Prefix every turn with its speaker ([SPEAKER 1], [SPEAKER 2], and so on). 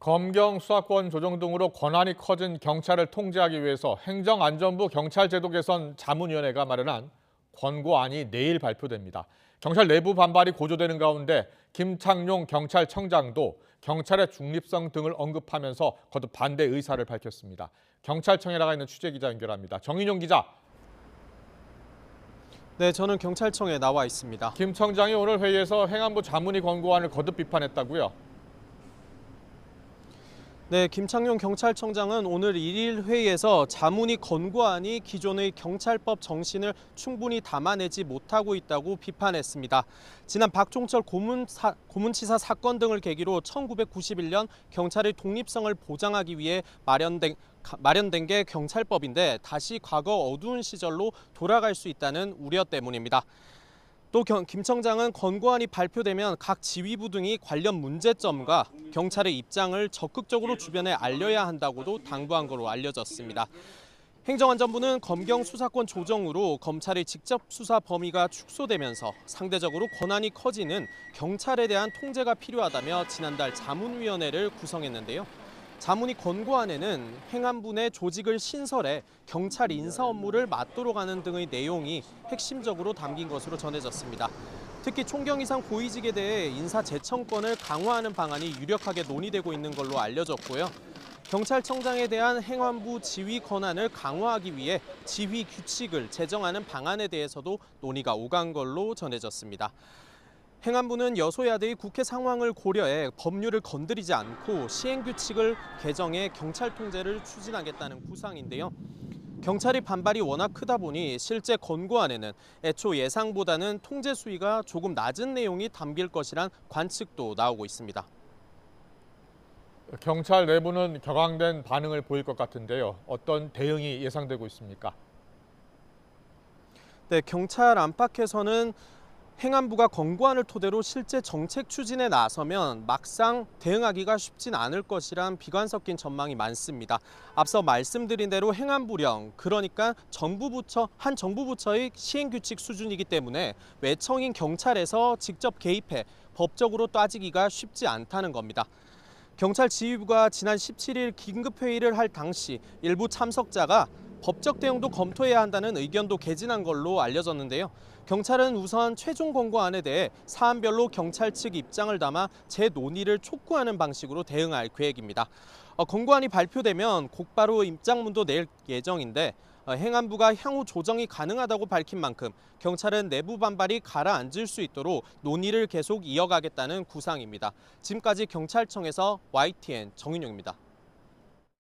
[SPEAKER 1] 검경 수사권 조정 등으로 권한이 커진 경찰을 통제하기 위해서 행정안전부 경찰제도 개선 자문위원회가 마련한 권고안이 내일 발표됩니다. 경찰 내부 반발이 고조되는 가운데 김창룡 경찰청장도 경찰의 중립성 등을 언급하면서 거듭 반대 의사를 밝혔습니다. 경찰청에 나가 있는 취재기자 연결합니다. 정인용 기자.
[SPEAKER 2] 네, 저는 경찰청에 나와 있습니다.
[SPEAKER 1] 김 청장이 오늘 회의에서 행안부 자문위 권고안을 거듭 비판했다고요?
[SPEAKER 2] 네, 김창룡 경찰청장은 오늘 1일 회의에서 자문위 권고안이 기존의 경찰법 정신을 충분히 담아내지 못하고 있다고 비판했습니다. 지난 박종철 고문치사 사건 등을 계기로 1991년 경찰의 독립성을 보장하기 위해 마련된 게 경찰법인데 다시 과거 어두운 시절로 돌아갈 수 있다는 우려 때문입니다. 또 김 청장은 권고안이 발표되면 각 지휘부 등이 관련 문제점과 경찰의 입장을 적극적으로 주변에 알려야 한다고도 당부한 것으로 알려졌습니다. 행정안전부는 검경 수사권 조정으로 검찰의 직접 수사 범위가 축소되면서 상대적으로 권한이 커지는 경찰에 대한 통제가 필요하다며 지난달 자문위원회를 구성했는데요. 자문위 권고안에는 행안부 내 조직을 신설해 경찰 인사 업무를 맡도록 하는 등의 내용이 핵심적으로 담긴 것으로 전해졌습니다. 특히 총경 이상 고위직에 대해 인사 제청권을 강화하는 방안이 유력하게 논의되고 있는 걸로 알려졌고요. 경찰청장에 대한 행안부 지휘 권한을 강화하기 위해 지휘 규칙을 제정하는 방안에 대해서도 논의가 오간 걸로 전해졌습니다. 행안부는 여소야대의 국회 상황을 고려해 법률을 건드리지 않고 시행규칙을 개정해 경찰 통제를 추진하겠다는 구상인데요. 경찰의 반발이 워낙 크다 보니 실제 권고안에는 애초 예상보다는 통제 수위가 조금 낮은 내용이 담길 것이란 관측도 나오고 있습니다.
[SPEAKER 1] 경찰 내부는 격앙된 반응을 보일 것 같은데요. 어떤 대응이 예상되고 있습니까?
[SPEAKER 2] 네, 경찰 안팎에서는 행안부가 권고안을 토대로 실제 정책 추진에 나서면 막상 대응하기가 쉽진 않을 것이란 비관 섞인 전망이 많습니다. 앞서 말씀드린 대로 행안부령, 그러니까 한 정부 부처의 시행규칙 수준이기 때문에 외청인 경찰에서 직접 개입해 법적으로 따지기가 쉽지 않다는 겁니다. 경찰 지휘부가 지난 17일 긴급회의를 할 당시 일부 참석자가 법적 대응도 검토해야 한다는 의견도 개진한 걸로 알려졌는데요. 경찰은 우선 최종 권고안에 대해 사안별로 경찰 측 입장을 담아 재논의를 촉구하는 방식으로 대응할 계획입니다. 권고안이 발표되면 곧바로 입장문도 낼 예정인데 행안부가 향후 조정이 가능하다고 밝힌 만큼 경찰은 내부 반발이 가라앉을 수 있도록 논의를 계속 이어가겠다는 구상입니다. 지금까지 경찰청에서 YTN 정인용입니다.